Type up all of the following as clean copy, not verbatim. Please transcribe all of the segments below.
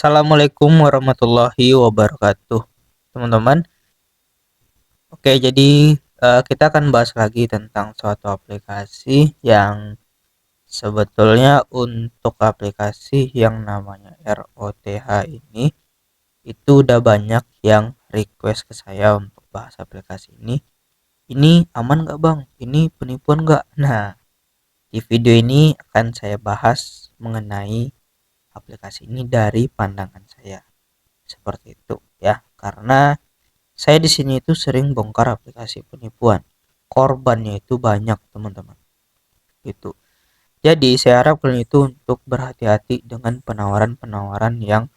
Assalamualaikum warahmatullahi wabarakatuh, teman-teman. Oke, jadi kita akan bahas lagi tentang suatu aplikasi yang sebetulnya untuk aplikasi yang namanya ROTH ini itu udah banyak yang request ke saya untuk bahas aplikasi ini. Ini aman nggak bang? Ini penipuan nggak? Nah, di video ini akan saya bahas mengenai aplikasi ini dari pandangan saya. Seperti itu ya, karena saya di sini itu sering bongkar aplikasi penipuan. Korbannya itu banyak, teman-teman. Gitu. Jadi, saya harap kalian itu untuk berhati-hati dengan penawaran-penawaran yang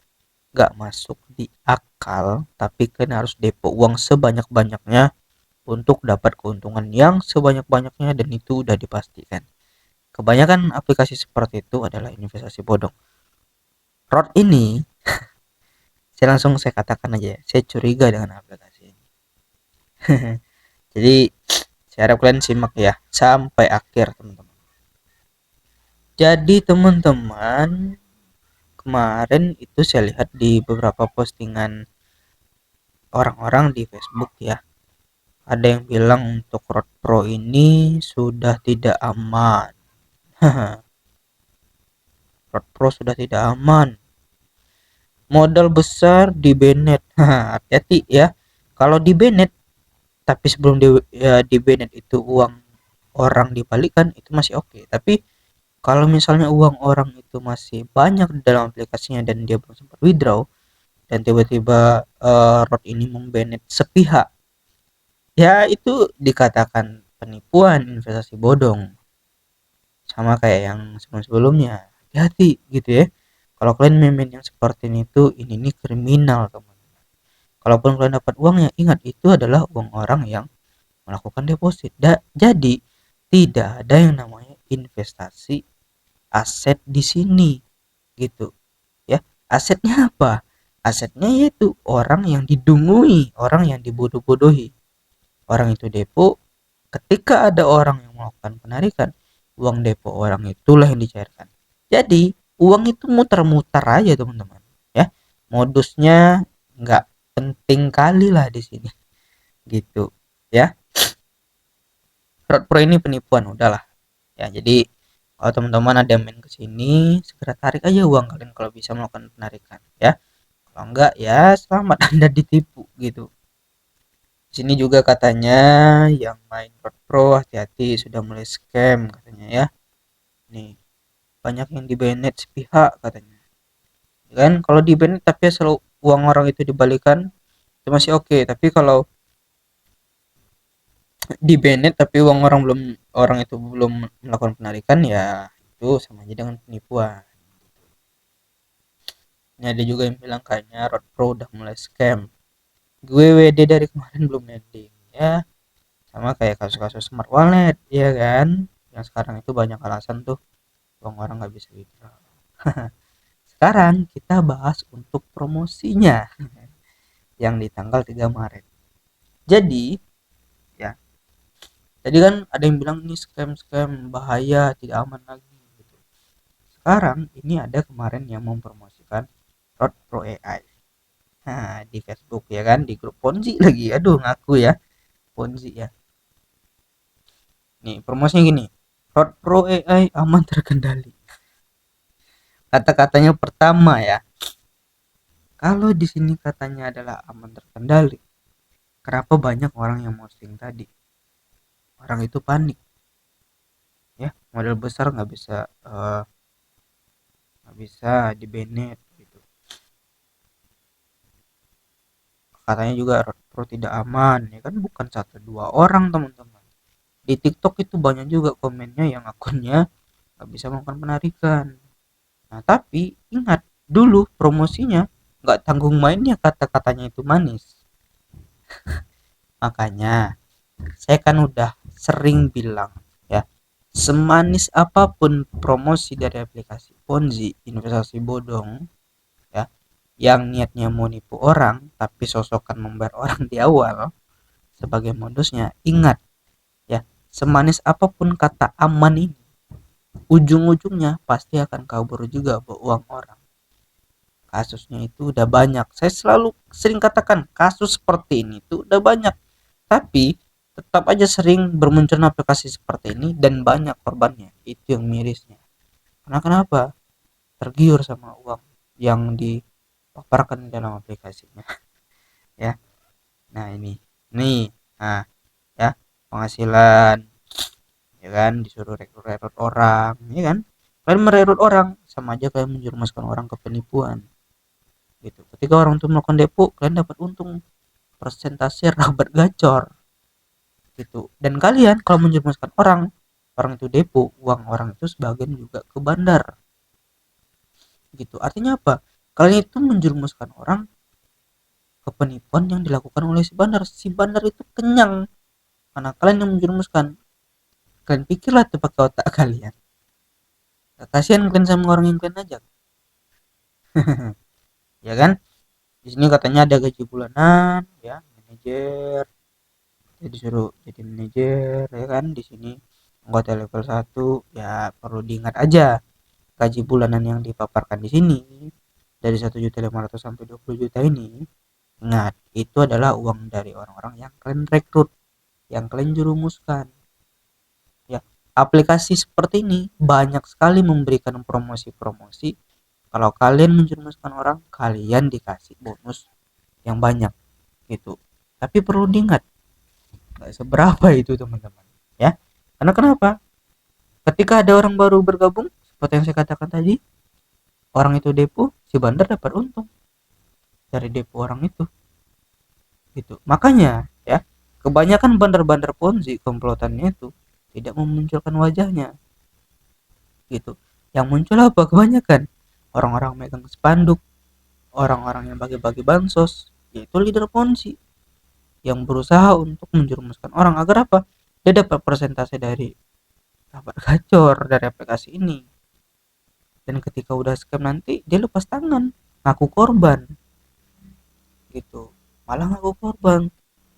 gak masuk di akal, tapi kalian harus depo uang sebanyak-banyaknya untuk dapat keuntungan yang sebanyak-banyaknya, dan itu udah dipastikan. Kebanyakan aplikasi seperti itu adalah investasi bodong. Rod ini, saya katakan aja ya, saya curiga dengan aplikasi ini. Jadi saya harap kalian simak ya sampai akhir, teman-teman. Jadi teman-teman, kemarin itu saya lihat di beberapa postingan orang-orang di Facebook ya, ada yang bilang untuk Road Pro ini sudah tidak aman. Road Pro sudah tidak aman, modal besar di Bennett. Hati-hati ya, kalau di Bennett, tapi sebelum di Bennett itu uang orang dibalikan itu masih oke. Tapi kalau misalnya uang orang itu masih banyak di dalam aplikasinya dan dia belum sempat withdraw, dan tiba-tiba Rod ini membanet sepihak, ya itu dikatakan penipuan, investasi bodong, sama kayak yang sebelum-sebelumnya. Hati-hati gitu ya. Kalau kalian main yang seperti ini kriminal, teman. Kalaupun kalian dapat uangnya, ingat itu adalah uang orang yang melakukan deposit. Jadi tidak ada yang namanya investasi aset di sini, gitu ya. Asetnya apa? Asetnya yaitu orang yang didungui, orang yang dibodoh-bodohi. Orang itu depo, ketika ada orang yang melakukan penarikan, uang depo orang itulah yang dicairkan. Jadi uang itu muter-muter aja, teman-teman ya. Modusnya nggak penting kali lah di sini, gitu ya. Fraud Pro ini penipuan, udahlah ya. Jadi kalau teman-teman ada yang main ke sini, segera tarik aja uang kalian kalau bisa melakukan penarikan ya. Kalau enggak ya selamat Anda ditipu, gitu. Di sini juga katanya yang main Road Pro hati-hati, sudah mulai scam katanya ya. Nih, banyak yang di banned sepihak katanya. Ya kan, kalau di banned tapi selalu uang orang itu dibalikan itu masih oke. Tapi kalau di banned tapi uang orang itu belum melakukan penarikan, ya itu sama aja dengan penipuan. Ini ada juga yang bilang kayaknya Road Pro udah mulai scam. Gue WD dari kemarin belum landing ya, sama kayak kasus-kasus smart wallet ya kan, yang sekarang itu banyak alasan tuh uang orang nggak bisa withdraw. Sekarang kita bahas untuk promosinya yang di tanggal 3 Maret. Jadi ya, tadi kan ada yang bilang ini scam bahaya, tidak aman lagi gitu. Sekarang ini ada kemarin yang mempromosikan Road Pro AI. Nah, di Facebook ya kan, di grup Ponzi lagi, aduh ngaku ya Ponzi ya. Nih promosinya gini, Road Pro AI aman terkendali. Kata-katanya pertama ya, kalau di sini katanya adalah aman terkendali, kenapa banyak orang yang posting tadi? Orang itu panik ya, modal besar nggak bisa di banned gitu. Katanya juga Road Pro tidak aman ya kan, bukan satu dua orang, teman-teman. Di TikTok itu banyak juga komennya yang akunnya nggak bisa melakukan penarikan. Nah tapi ingat dulu promosinya nggak tanggung mainnya, kata-katanya itu manis. Makanya saya kan udah sering bilang ya, semanis apapun promosi dari aplikasi Ponzi, investasi bodong ya, yang niatnya mau nipu orang tapi sosokan membayar orang di awal sebagai modusnya, ingat ya, semanis apapun kata aman ini, ujung-ujungnya pasti akan kabur juga bawa uang orang. kasusnya itu udah banyak. Saya selalu sering katakan kasus seperti ini tuh udah banyak, tapi tetap aja sering bermunculan aplikasi seperti ini dan banyak korbannya. Itu yang mirisnya. Karena kenapa? Tergiur sama uang yang dipaparkan dalam aplikasinya. Ya. Nah, ini. Nih. Nah, ya, penghasilan, ya kan, disuruh rekrut orang, ya kan. Kalian merekrut orang sama aja kalian menjerumuskan orang ke penipuan. Gitu. Ketika orang itu melakukan depo, kalian dapat untung persentase rabat gacor. Gitu. Dan kalian kalau menjerumuskan orang, orang itu depo, uang orang itu sebagian juga ke bandar. Gitu. Artinya apa? Kalian itu menjerumuskan orang ke penipuan yang dilakukan oleh si bandar. Si bandar itu kenyang karena kalian yang menjerumuskan. Kalian pikirlah tuh pakai otak kalian. Kasihan kalian sama orang yang kalian ajak. Ya kan? Di sini katanya ada gaji bulanan, ya, manajer. Jadi suruh jadi manajer, ya kan? Di sini anggota level 1, ya perlu diingat aja gaji bulanan yang dipaparkan di sini dari 1.500.000 sampai 20 juta ini. Ingat, itu adalah uang dari orang-orang yang kalian rekrut, yang kalian jerumuskan. Ya, aplikasi seperti ini banyak sekali memberikan promosi-promosi. Kalau kalian menjerumuskan orang, kalian dikasih bonus yang banyak gitu. Tapi perlu diingat, nggak seberapa itu teman-teman. Ya, karena kenapa? Ketika ada orang baru bergabung, seperti yang saya katakan tadi, orang itu depo, si bandar dapat untung dari depo orang itu. Gitu. Makanya ya, kebanyakan bandar-bandar Ponzi komplotannya itu tidak memunculkan wajahnya. Gitu. Yang muncul apa kebanyakan? Orang-orang megang spanduk, orang-orang yang bagi-bagi bansos, yaitu leader Ponzi yang berusaha untuk menjerumuskan orang agar apa? Dia dapat persentase dari dapat gacor dari aplikasi ini. Dan ketika udah scam nanti dia lepas tangan, ngaku korban gitu. Malah ngaku korban.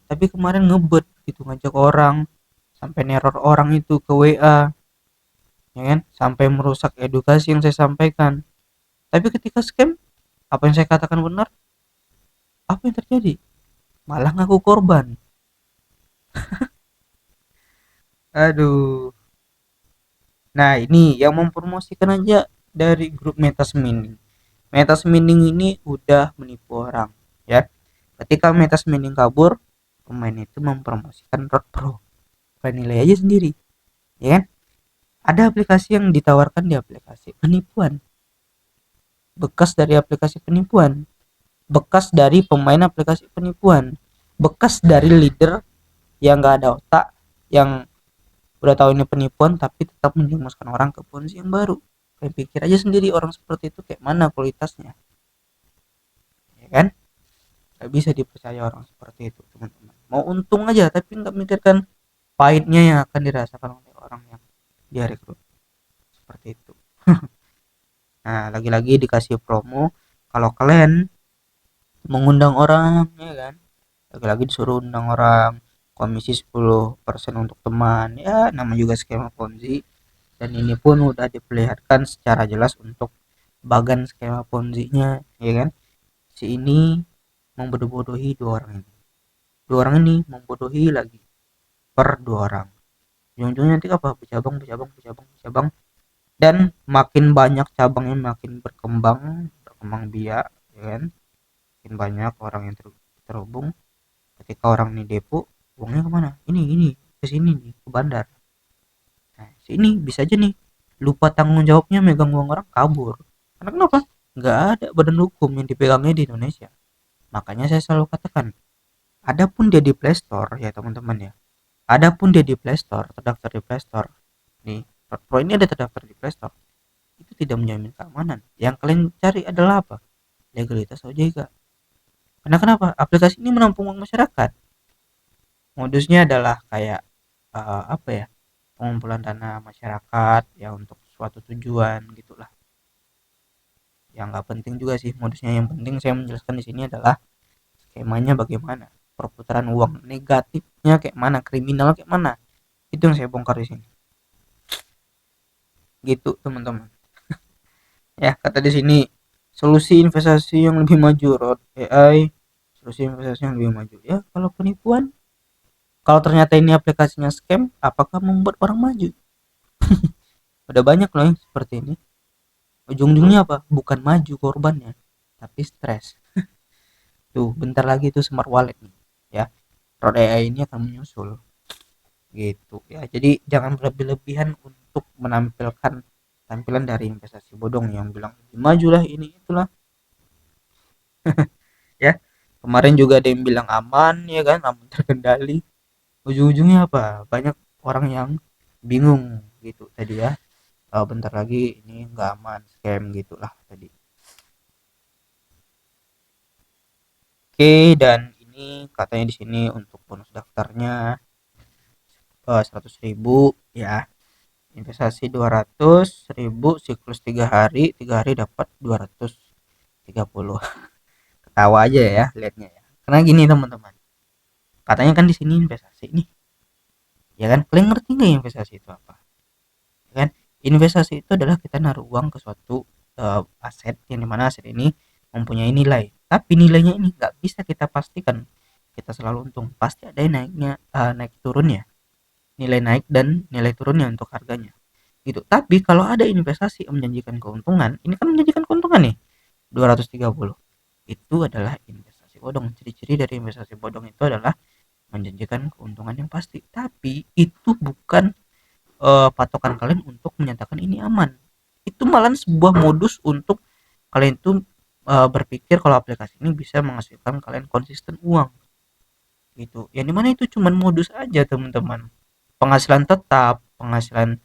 Tapi kemarin ngebet gitu, ngajak orang sampai neror orang itu ke WA, ya kan? Sampai merusak edukasi yang saya sampaikan. Tapi ketika scam, apa yang saya katakan benar? Apa yang terjadi? Malah ngaku korban. Aduh. Nah, ini yang mempromosikan aja dari grup Metas Mining. Metas Mining ini udah menipu orang, ya. Ketika Metas Mining kabur, pemain itu mempromosikan Road Pro. Kalian nilai aja sendiri, ya kan? Ada aplikasi yang ditawarkan di aplikasi penipuan. Bekas dari aplikasi penipuan. Bekas dari pemain aplikasi penipuan. Bekas dari leader yang gak ada otak, yang udah tahu ini penipuan tapi tetap menjerumuskan orang ke ponzi yang baru. Kalian pikir aja sendiri orang seperti itu kayak mana kualitasnya, ya kan? Gak bisa dipercaya orang seperti itu teman-teman. Mau untung aja tapi nggak mikirkan pahitnya yang akan dirasakan oleh orang yang dia rekrut seperti itu. Nah, lagi-lagi dikasih promo kalau kalian mengundang orang, ya kan, lagi-lagi disuruh undang orang, komisi 10% untuk teman, ya nama juga skema ponzi. Dan ini pun udah diperlihatkan secara jelas untuk bagan skema ponzi-nya, ya kan. Si ini membodoh-bodohi dua orang ini membodohi lagi per dua orang. Ujung-ujungnya nanti apa? Bercabang, dan makin banyak cabangnya makin berkembang biak, ya kan. Makin banyak orang yang terhubung. Ketika orang ini depo, uangnya kemana? Ini ke sini nih, ke bandar. Nah, sini bisa aja nih lupa tanggung jawabnya megang uang orang, kabur. Karena kenapa? Nggak ada badan hukum yang dipegangnya di Indonesia. Makanya saya selalu katakan, adapun dia di Play Store ya teman-teman ya. Adapun dia di Play Store, terdaftar di Play Store. Nih, Pro ini ada terdaftar di Play Store. Itu tidak menjamin keamanan. Yang kalian cari adalah apa? Legalitas OJK. Karena kenapa? Aplikasi ini menampung uang masyarakat. Modusnya adalah kayak apa ya? Pengumpulan dana masyarakat ya untuk suatu tujuan gitulah. Yang nggak penting juga sih modusnya. Yang penting saya menjelaskan di sini adalah skemanya bagaimana, perputaran uang negatifnya kayak mana, kriminal kayak mana. Itu yang saya bongkar di sini. Gitu teman-teman. Ya kata di sini solusi investasi yang lebih maju, Rod AI, solusi investasi yang lebih maju. Ya, kalau penipuan, kalau ternyata ini aplikasinya scam, apakah membuat orang maju? Udah banyak loh yang seperti ini. Ujung-ujungnya apa? Bukan maju korbannya, tapi stres. Tuh, bentar lagi tuh smart wallet nih, ya. Rod AI ini akan menyusul gitu ya. Jadi jangan berlebih-lebihan untuk menampilkan tampilan dari investasi bodong yang bilang majulah ini itulah, ya. Kemarin juga ada yang bilang aman, ya kan, aman terkendali. Ujung-ujungnya apa? Banyak orang yang bingung gitu tadi ya. Bentar lagi ini nggak aman, scam gitulah tadi. Oke, dan ini katanya di sini untuk bonus daftarnya 100.000 ya. Investasi 200.000, siklus 3 hari dapat 230. Ketawa aja ya liatnya ya. Karena gini teman-teman, katanya kan di sini investasi nih, ya kan? Kalian ngerti nggak investasi itu apa? Ya kan? Investasi itu adalah kita naruh uang ke suatu aset, yang dimana aset ini mempunyai nilai. Tapi nilainya ini nggak bisa kita pastikan kita selalu untung. Pasti ada yang naiknya, naik turunnya. Nilai naik dan nilai turunnya untuk harganya. Gitu. Tapi kalau ada investasi yang menjanjikan keuntungan, ini kan menjanjikan keuntungan nih, 230. Itu adalah investasi bodong. Ciri-ciri dari investasi bodong itu adalah menjanjikan keuntungan yang pasti, tapi itu bukan patokan kalian untuk menyatakan ini aman. Itu malah sebuah modus untuk kalian itu berpikir kalau aplikasi ini bisa menghasilkan kalian konsisten uang gitu. Yang dimana itu cuman modus aja teman-teman. Penghasilan tetap, penghasilan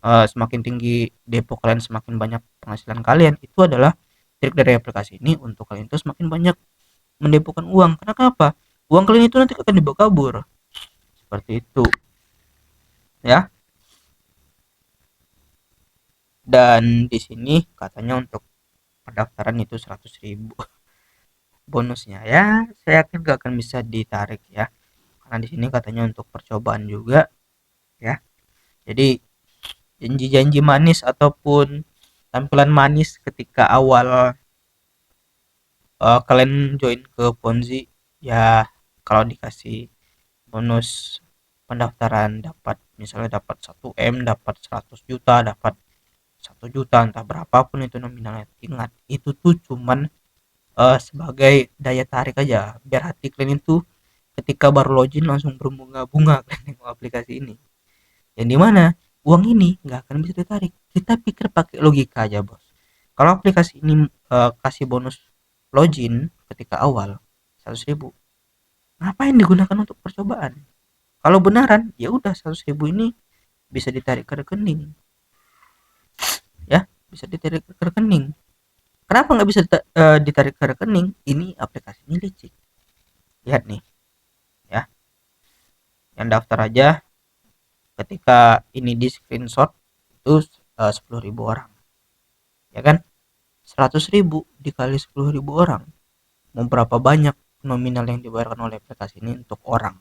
semakin tinggi depo kalian, semakin banyak penghasilan kalian, itu adalah trik dari aplikasi ini untuk kalian itu semakin banyak mendepokan uang. Karena apa? Uang kalian itu nanti akan dibawa kabur. Seperti itu ya. Dan di sini katanya untuk pendaftaran itu 100.000 bonusnya, ya saya yakin gak akan bisa ditarik ya, karena di sini katanya untuk percobaan juga ya. Jadi janji-janji manis ataupun tampilan manis ketika awal kalian join ke Ponzi, ya kalau dikasih bonus pendaftaran dapat misalnya dapat 1 M, dapat 100 juta, dapat 1 juta, entah berapapun itu nominalnya. Ingat, itu tuh cuman sebagai daya tarik aja biar hati kalian itu ketika baru login langsung berbunga-bunga kalian nengok aplikasi ini. Yang dimana uang ini nggak akan bisa ditarik. Kita pikir pakai logika aja bos. Kalau aplikasi ini kasih bonus login ketika awal 100.000, ngapain digunakan untuk percobaan? Kalau benaran ya udah 100.000 ini bisa ditarik ke rekening, ya bisa ditarik ke rekening. Kenapa nggak bisa ditarik ke rekening? Ini aplikasinya licik. Lihat nih ya, yang daftar aja ketika ini di screenshot itu 10.000 orang, ya kan? 100.000 dikali 10.000 orang, mau berapa banyak nominal yang dibayarkan oleh aplikasi ini untuk orang?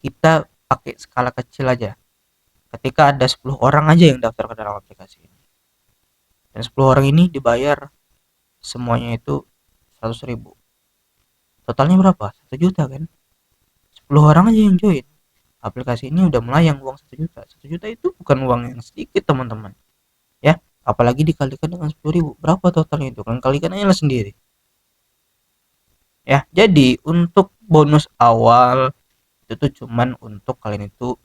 Kita pakai skala kecil aja, ketika ada 10 orang aja yang daftar ke dalam aplikasi ini, dan 10 orang ini dibayar semuanya itu 100.000, totalnya berapa? 1 juta kan? 10 orang aja yang join, aplikasi ini udah melayang uang 1 juta. 1 juta itu bukan uang yang sedikit teman-teman ya. Apalagi dikalikan dengan 10.000, berapa totalnya itu? Kan kalikan aja lah sendiri ya. Jadi untuk bonus awal itu tuh cuman untuk kalian itu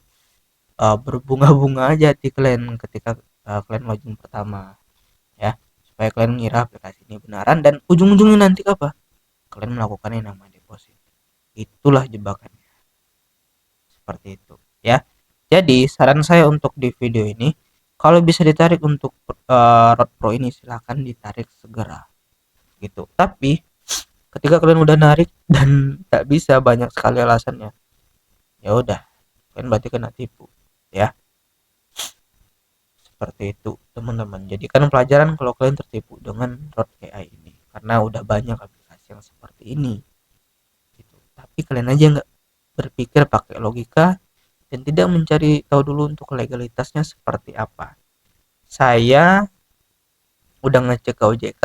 berbunga-bunga aja di kalian ketika kalian login pertama ya, supaya kalian mengira aplikasi ini benaran, dan ujung-ujungnya nanti apa? Kalian melakukan yang namanya deposit. Itulah jebakannya, seperti itu ya. Jadi saran saya untuk di video ini, kalau bisa ditarik untuk Road Pro ini silahkan ditarik segera gitu. Tapi ketika kalian udah narik dan tak bisa, banyak sekali alasannya, ya udah kalian berarti kena tipu ya. Seperti itu teman-teman, jadikan pelajaran kalau kalian tertipu dengan Road AI ini, karena udah banyak aplikasi yang seperti ini gitu. Tapi kalian aja nggak berpikir pakai logika dan tidak mencari tahu dulu untuk legalitasnya seperti apa. Saya udah ngecek ke OJK,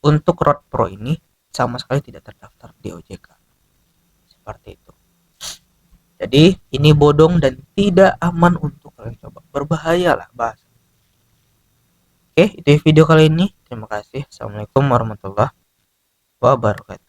untuk Road Pro ini sama sekali tidak terdaftar di OJK. Seperti itu. Jadi ini bodong dan tidak aman untuk kalian coba. Berbahaya lah bahasa. Oke, itu video kali ini. Terima kasih. Assalamualaikum warahmatullahi wabarakatuh.